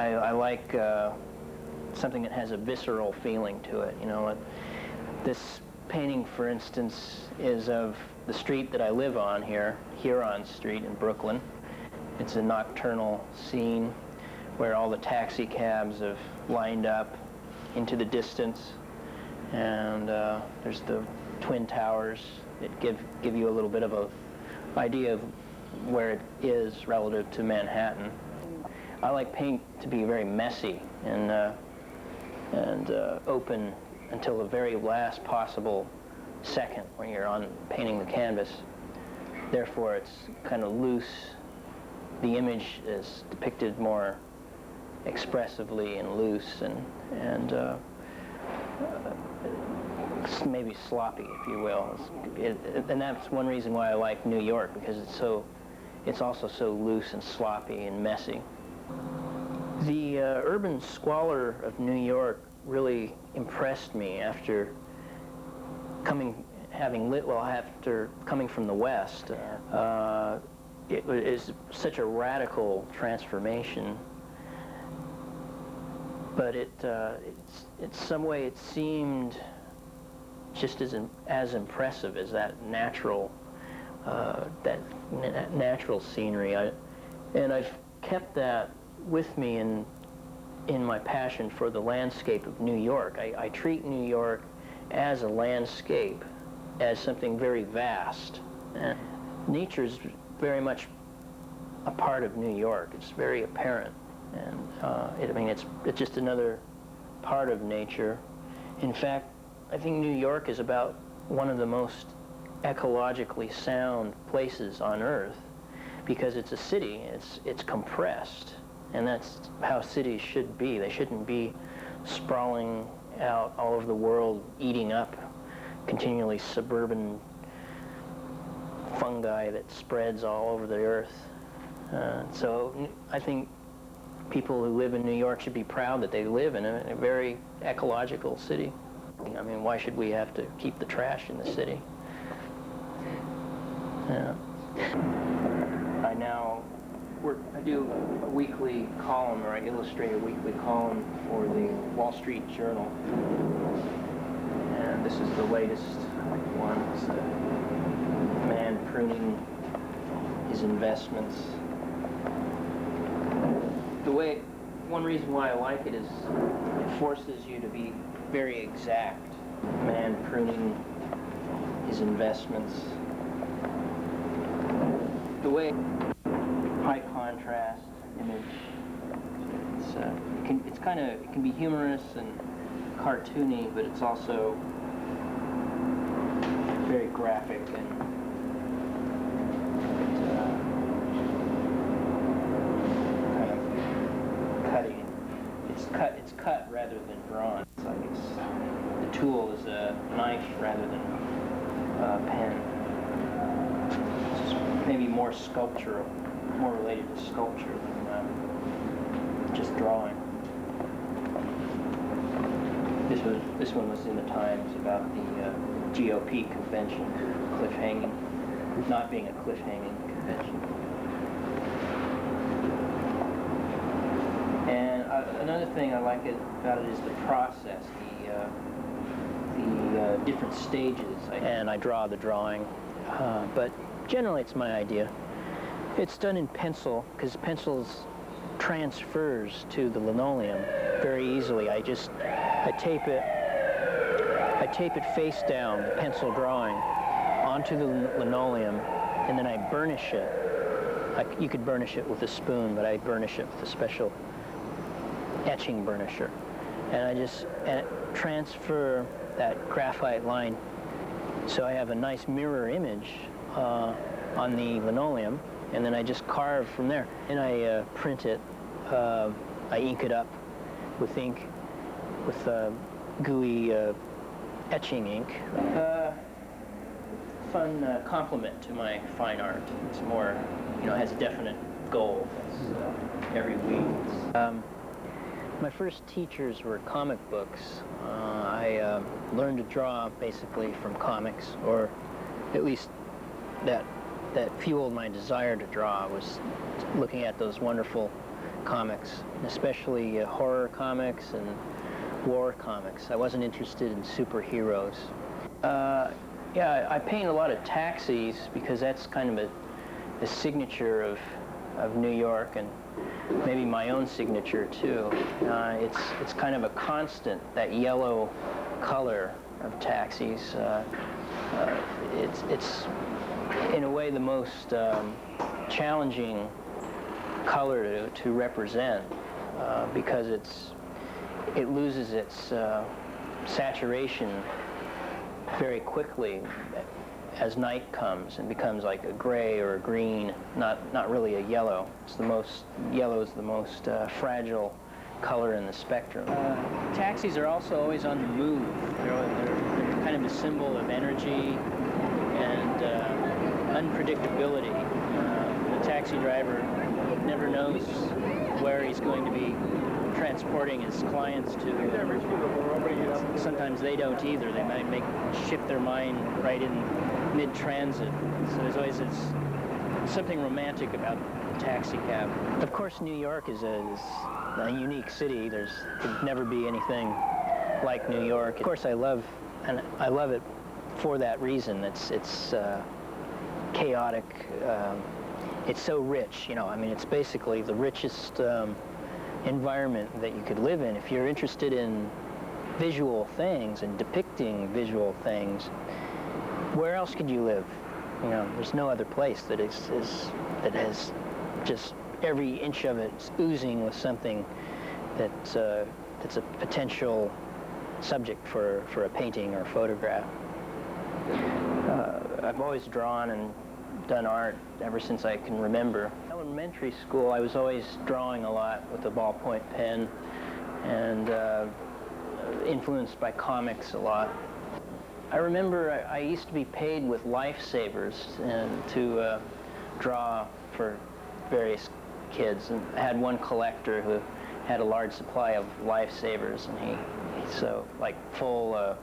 I like something that has a visceral feeling to it. You know, this painting, for instance, is of the street that I live on here, Huron Street in Brooklyn. It's a nocturnal scene where all the taxi cabs have lined up into the distance, and there's the Twin Towers that give you a little bit of an idea of where it is relative to Manhattan. I like paint to be very messy and open until the very last possible second when you're on painting the canvas. Therefore, it's kind of loose. The image is depicted more expressively and loose and maybe sloppy, if you will. And that's one reason why I like New York, because it's also so loose and sloppy and messy. The urban squalor of New York really impressed me after after coming from the West. It is such a radical transformation, but in some way it seemed just as impressive as that natural scenery. And I've kept that with me in my passion for the landscape of New York. I treat New York as a landscape, as something very vast. And nature's very much a part of New York. It's very apparent, and it's just another part of nature. In fact, I think New York is about one of the most ecologically sound places on Earth, because it's a city. It's compressed, and that's how cities should be. They shouldn't be sprawling out all over the world, eating up continually suburban fungi that spreads all over the Earth. So I think people who live in New York should be proud that they live in a very ecological city. I mean, why should we have to keep the trash in the city? Yeah. I do a weekly column, or I illustrate a weekly column for the Wall Street Journal. And this is the latest one. It's the man pruning his investments. One reason why I like it is it forces you to be very exact. Man pruning his investments. The way high contrast image. It can be humorous and cartoony, but it's also very graphic and kind of cutting. It's cut rather than drawn. It's like the tool is a knife rather than a pen. It's maybe more sculptural, more related to sculpture than just drawing. This one was in the Times about the GOP convention, cliffhanging, not being a cliffhanging convention. And another thing I like about it is the process, the different stages. And I draw the drawing, but generally it's my idea. It's done in pencil, because pencils transfers to the linoleum very easily. I tape it face down, the pencil drawing, onto the linoleum, and then I burnish it. You could burnish it with a spoon, but I burnish it with a special etching burnisher. And I transfer that graphite line, so I have a nice mirror image on the linoleum, and then I just carve from there. And I print it. I ink it up with ink, with gooey etching ink. Fun compliment to my fine art. It's more, has a definite goal. It's every week. My first teachers were comic books. I learned to draw basically from comics, or at least that fueled my desire to draw, was looking at those wonderful comics, especially horror comics and war comics. I wasn't interested in superheroes. Yeah, I paint a lot of taxis because that's kind of a signature of New York, and maybe my own signature too. It's kind of a constant, that yellow color of taxis. It's in a way the most challenging color to represent because it loses its saturation very quickly as night comes and becomes like a gray or a green, not really a yellow. Yellow is the most fragile color in the spectrum. Taxis are also always on the move. They're kind of a symbol of energy and unpredictability. The taxi driver never knows where he's going to be transporting his clients to. Sometimes they don't either. They might shift their mind right in mid-transit. So there's always something romantic about the taxi cab. Of course, New York is a unique city. Could never be anything like New York. Of course, I love it for that reason. It's chaotic. It's so rich, you know. I mean, it's basically the richest environment that you could live in. If you're interested in visual things and depicting visual things, where else could you live? You know, there's no other place that has just every inch of it oozing with something that's a potential subject for a painting or a photograph. I've always drawn and done art ever since I can remember. In elementary school, I was always drawing a lot with a ballpoint pen and influenced by comics a lot. I remember I used to be paid with lifesavers and to draw for various kids, and I had one collector who had a large supply of lifesavers, and so like full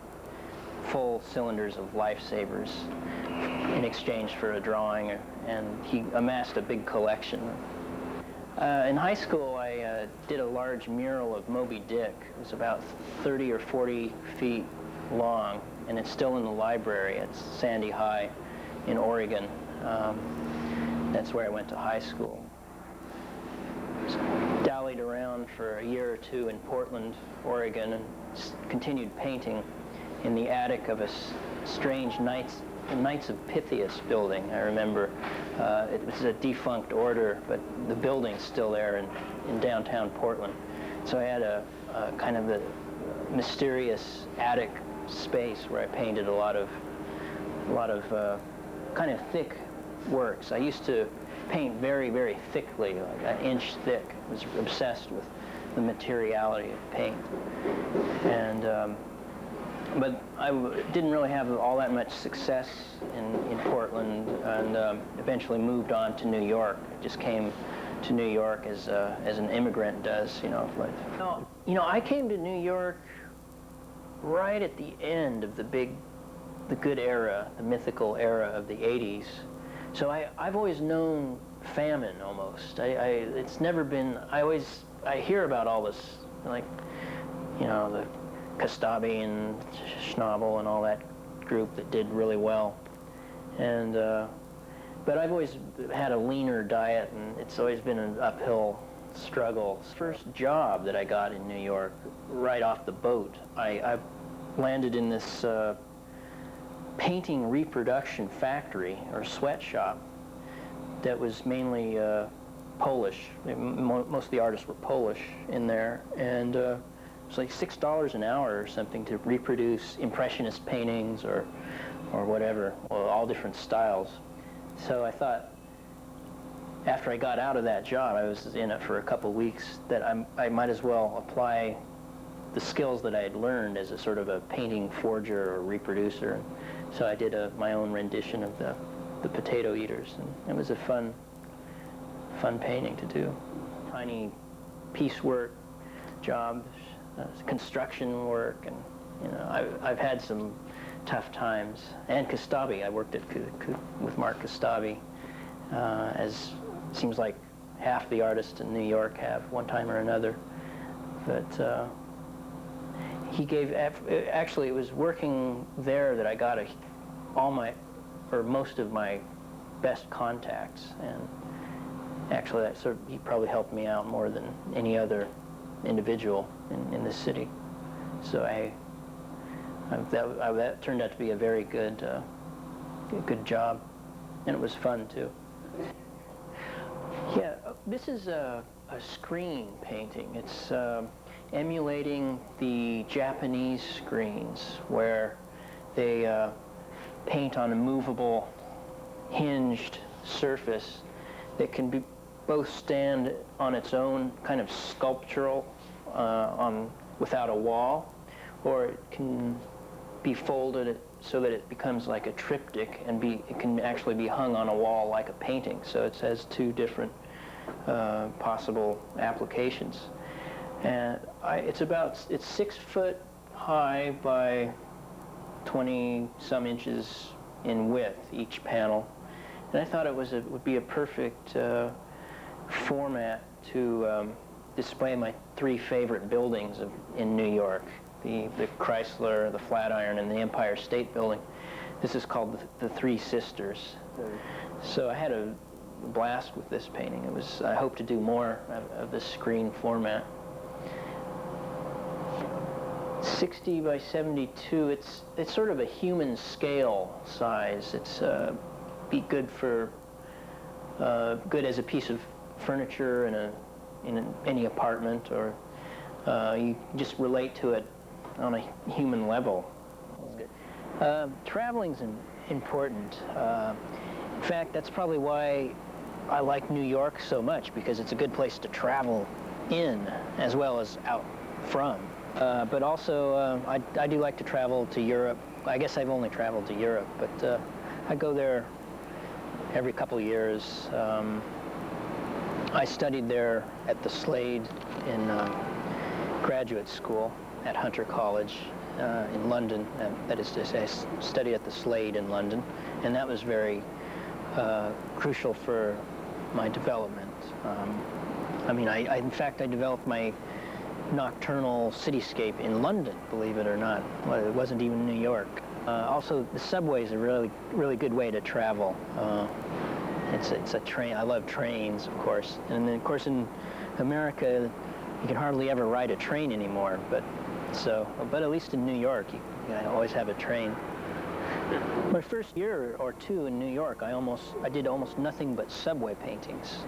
cylinders of lifesavers in exchange for a drawing, and he amassed a big collection. In high school, I did a large mural of Moby Dick. It was about 30 or 40 feet long, and it's still in the library at Sandy High in Oregon. That's where I went to high school. Dallied around for a year or two in Portland, Oregon, and continued painting in the attic of a strange Knights of Pythias building. I remember it was a defunct order, but the building's still there in downtown Portland. So I had a kind of a mysterious attic space where I painted a lot of kind of thick works. I used to paint very, very thickly, like an inch thick. I was obsessed with the materiality of paint. And but I didn't really have all that much success in Portland, and eventually moved on to New York. I just came to New York as an immigrant does, you know. I came to New York right at the end of the good era, the mythical era of the 80s. So I've always known famine almost. It's never been. I hear about all this, like, you know, the Kostabi and Schnabel and all that group that did really well, and but I've always had a leaner diet, and it's always been an uphill struggle. First job that I got in New York, right off the boat, I landed in this painting reproduction factory or sweatshop that was mainly Polish. Most of the artists were Polish in there, and it's like $6 an hour or something to reproduce impressionist paintings or whatever, well, all different styles. So I thought, after I got out of that job, I was in it for a couple weeks, that I might as well apply the skills that I had learned as a sort of a painting forger or reproducer. So I did my own rendition of the Potato Eaters, and it was a fun painting to do. Tiny piecework jobs, construction work, and you know, I've had some tough times. And Kostabi, I worked with Mark Kostabi, as seems like half the artists in New York have one time or another. But he gave, actually it was working there that I got most of my best contacts, and actually that he probably helped me out more than any other individual in this city. So that turned out to be a very good job, and it was fun too. Yeah, this is a screen painting. It's emulating the Japanese screens where they paint on a movable, hinged surface that can both stand on its own kind of sculptural without a wall, or it can be folded so that it becomes like a triptych, and it can actually be hung on a wall like a painting. So it has two different possible applications. And it's 6 foot high by 20 some inches in width, each panel. And I thought it would be a perfect format to display my 3 favorite buildings in New York: the Chrysler, the Flatiron, and the Empire State Building. This is called the Three Sisters. So I had a blast with this painting. I hope to do more of this screen format. 60 by 72. It's sort of a human scale size. It's be good as a piece of furniture in any apartment, or you just relate to it on a human level. Traveling's important. In fact, that's probably why I like New York so much, because it's a good place to travel in as well as out from. But also, I do like to travel to Europe. I guess I've only traveled to Europe, but I go there every couple of years. I studied there at the Slade in graduate school at Hunter College in London. That is to say, I studied at the Slade in London, and that was very crucial for my development. In fact, I developed my nocturnal cityscape in London, believe it or not. Well, it wasn't even New York. Also, the subway is a really good way to travel. It's a train. I love trains, of course. And then, of course, in America, you can hardly ever ride a train anymore. But at least in New York, you always have a train. My first year or two in New York, I did almost nothing but subway paintings.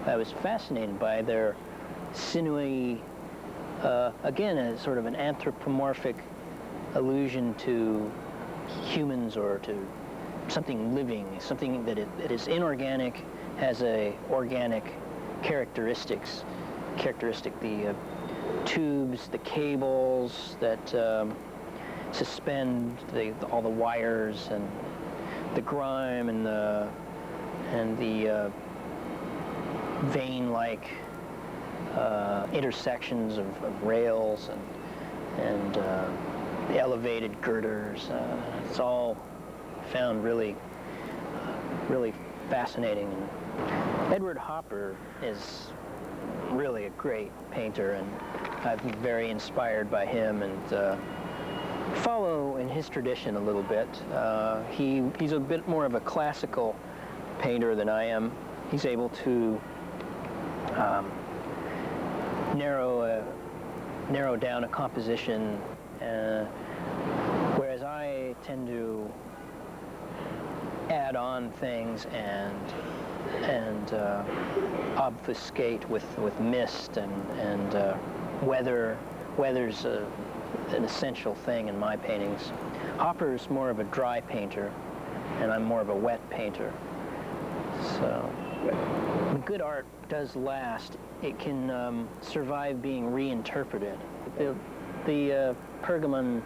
I was fascinated by their sinewy, again, a sort of an anthropomorphic allusion to humans or to something living, something that is inorganic, has a organic characteristic, the tubes, the cables that suspend all the wires, and the grime, and the vein-like intersections of rails and the elevated girders. It's all found really fascinating. And Edward Hopper is really a great painter, and I've been very inspired by him and follow in his tradition a little bit. He's a bit more of a classical painter than I am. He's able to narrow down a composition, whereas I tend to add on things and obfuscate with mist and weather. Weather's an essential thing in my paintings. Hopper's more of a dry painter, and I'm more of a wet painter. So when good art does last, it can survive being reinterpreted. The Pergamon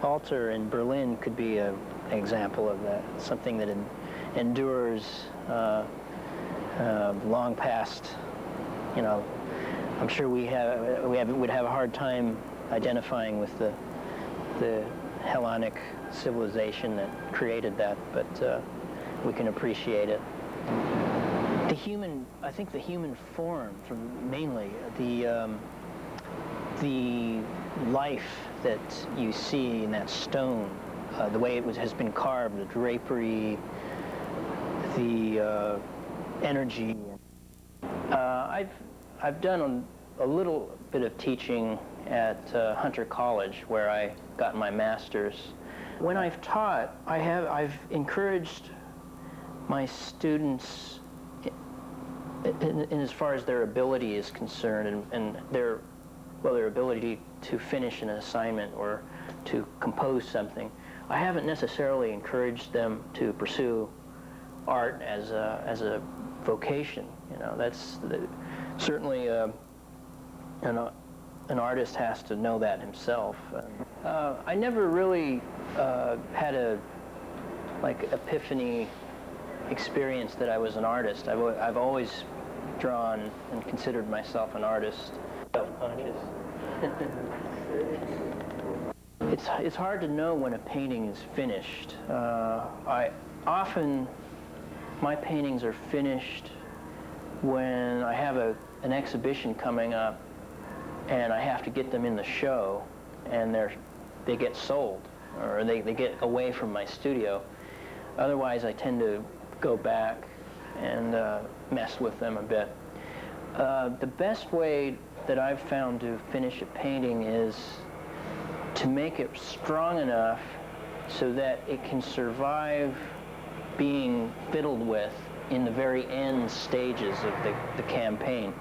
altar in Berlin could be an example of that, something that endures long past, I'm sure would have a hard time identifying with the Hellenic civilization that created that, but we can appreciate it. The I think the human form, mainly the life that you see in that stone, the way it has been carved, the drapery, the energy. I've done a little bit of teaching at Hunter College, where I got my master's. When I've taught, I've encouraged my students in as far as their ability is concerned, and their ability to finish an assignment or to compose something. I haven't necessarily encouraged them to pursue art as a vocation. You know, that's certainly an artist has to know that himself. I never really had a epiphany experience that I was an artist. I've always drawn and considered myself an artist. Self-conscious. It's hard to know when a painting is finished. My paintings are finished when I have an exhibition coming up and I have to get them in the show, and they get sold, or they get away from my studio. Otherwise, I tend to go back and mess with them a bit. The best way that I've found to finish a painting is to make it strong enough so that it can survive being fiddled with in the very end stages of the campaign.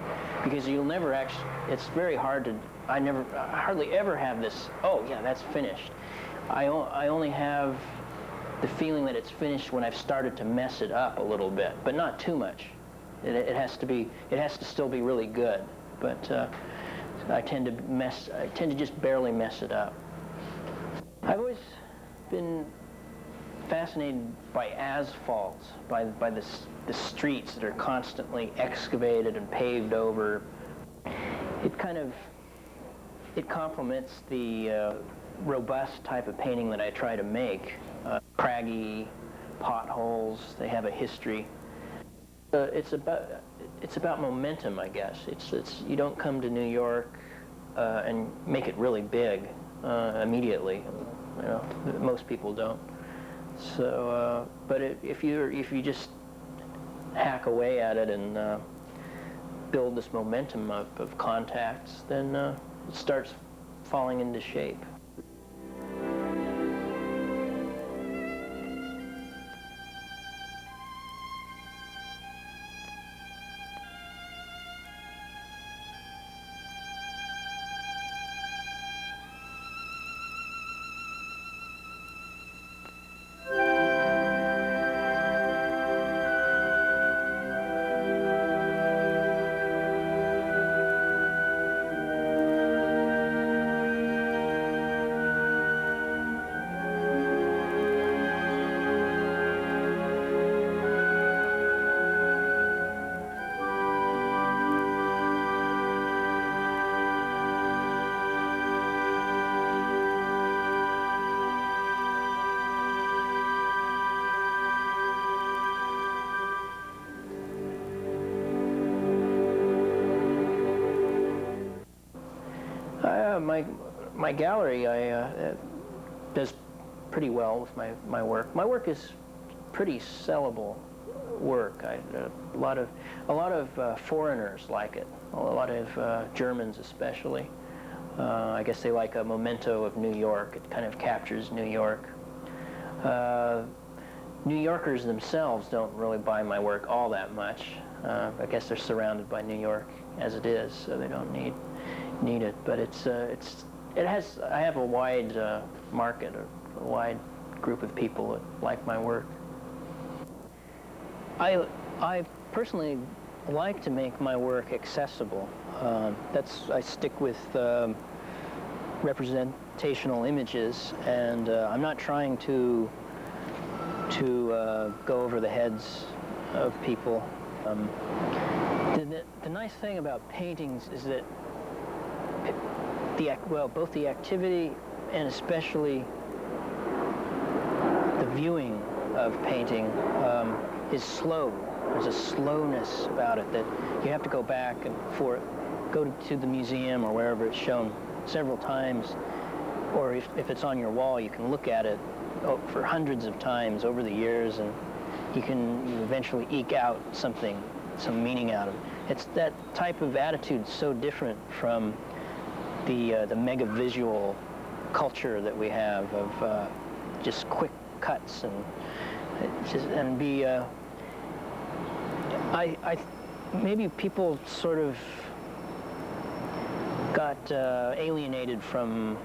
Because you'll never actually, it's very hard to, I hardly ever have this, oh yeah, that's finished. I only have the feeling that it's finished when I've started to mess it up a little bit, but not too much. It has to still be really good, but I tend to just barely mess it up. I've always been fascinated by asphalt, by the streets that are constantly excavated and paved over. It complements the robust type of painting that I try to make. Craggy potholes, they have a history. It's about momentum, I guess. You don't come to New York and make it really big immediately. You know, most people don't. So, but if you just hack away at it and build this momentum of contacts, then it starts falling into shape. My gallery does pretty well with my work. My work is pretty sellable work. A lot of foreigners like it. A lot of Germans especially. I guess they like a memento of New York. It kind of captures New York. New Yorkers themselves don't really buy my work all that much. I guess they're surrounded by New York as it is, so they don't need it. But I have a wide market, a wide group of people that like my work. I personally like to make my work accessible. I stick with representational images, and I'm not trying to go over the heads of people. The nice thing about paintings is that both the activity and especially the viewing of painting is slow. There's a slowness about it that you have to go back and go to the museum or wherever it's shown several times, or if it's on your wall, you can look at it for hundreds of times over the years, and you eventually eke out some meaning out of it. It's that type of attitude so different from the mega visual culture that we have of just quick cuts maybe people sort of got alienated from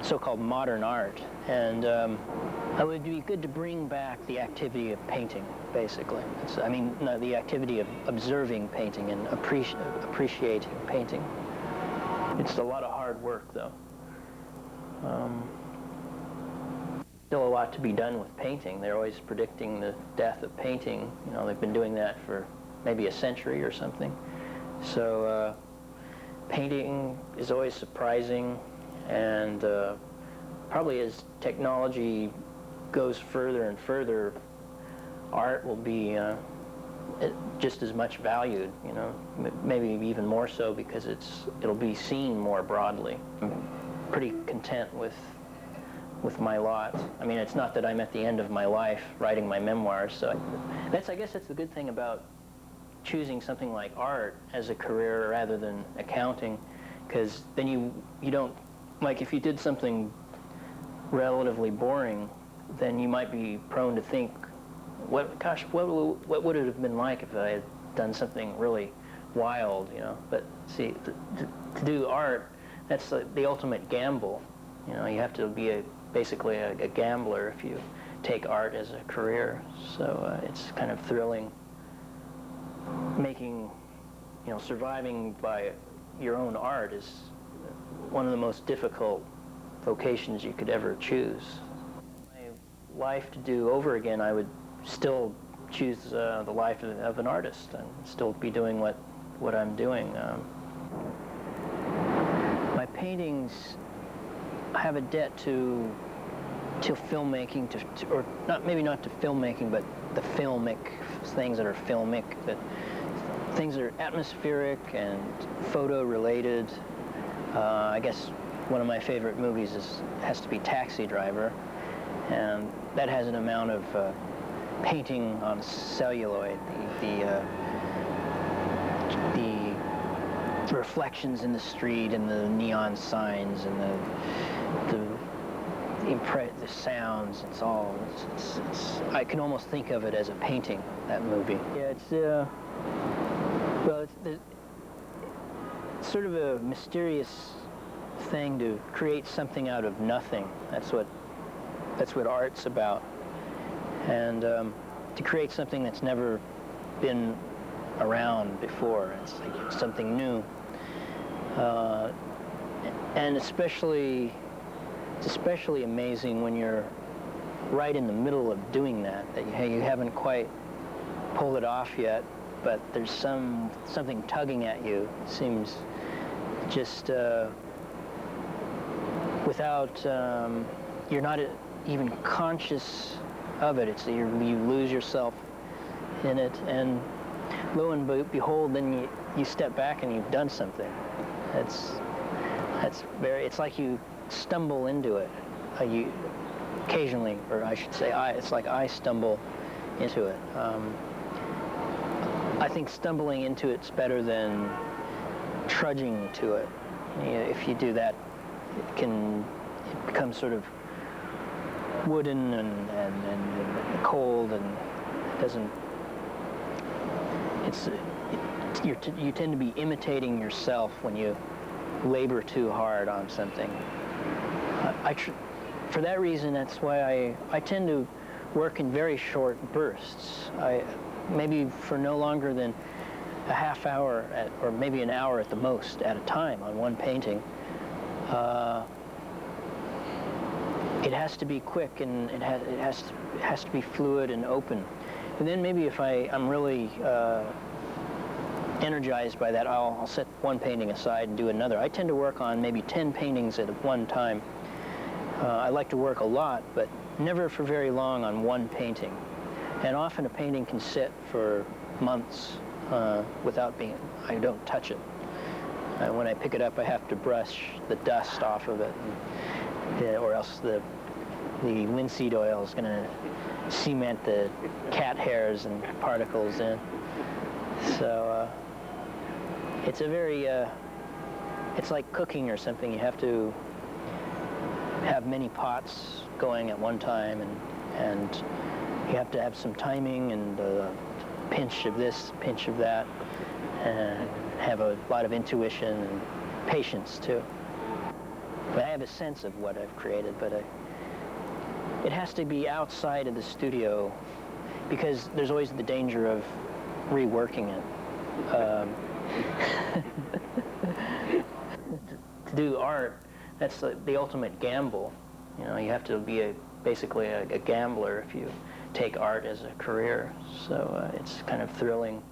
so-called modern art, and it would be good to bring back the activity of painting, basically. The activity of observing painting and appreciating painting. It's a lot of hard work, though. Still a lot to be done with painting. They're always predicting the death of painting. They've been doing that for maybe a century or something. So painting is always surprising, and probably as technology goes further and further, art will be just as much valued, maybe even more so because it'll be seen more broadly. I'm pretty content with my lot. It's not that I'm at the end of my life writing my memoirs, so I guess that's the good thing about choosing something like art as a career rather than accounting, because then you don't, like if you did something relatively boring, then you might be prone to think, what would it have been like if I had done something really wild, But see, to do art, that's the ultimate gamble. You have to be basically a gambler if you take art as a career. So it's kind of thrilling. Surviving by your own art is one of the most difficult vocations you could ever choose. My life to do over again, I would still choose the life of an artist and still be doing what I'm doing. My paintings have a debt to filmmaking, or maybe not to filmmaking, but the filmic things that are filmic, things that are atmospheric and photo-related. I guess one of my favorite movies has to be Taxi Driver, and that has an amount of painting on celluloid, the reflections in the street and the neon signs and the sounds. I can almost think of it as a painting, that movie. Yeah, it's sort of a mysterious thing to create something out of nothing. That's what art's about. And to create something that's never been around before. It's like something new. And it's especially amazing when you're right in the middle of doing that you haven't quite pulled it off yet, but there's something tugging at you. It seems just without, you're not even conscious of it. You lose yourself in it, and lo and behold, then you step back and you've done something. It's like you stumble into it. You occasionally, or I should say, it's like I stumble into it. I think stumbling into it's better than trudging to it. If you do that, it becomes sort of wooden and cold, and it doesn't. You tend to be imitating yourself when you labor too hard on something. For that reason, that's why I tend to work in very short bursts. Maybe for no longer than a half hour or maybe an hour at the most at a time on one painting. It has to be quick, and it has to be fluid and open. And then maybe if I'm really energized by that, I'll set one painting aside and do another. I tend to work on maybe 10 paintings at one time. I like to work a lot, but never for very long on one painting. And often a painting can sit for months without being, I don't touch it. When I pick it up, I have to brush the dust off of it, or else the linseed oil is going to cement the cat hairs and particles in. So it's a very, it's like cooking or something. You have to have many pots going at one time, and you have to have some timing and a pinch of this, pinch of that, and have a lot of intuition and patience too. I have a sense of what I've created, but it has to be outside of the studio, because there's always the danger of reworking it. To do art, that's the ultimate gamble. You know, you have to be basically a gambler if you take art as a career. So it's kind of thrilling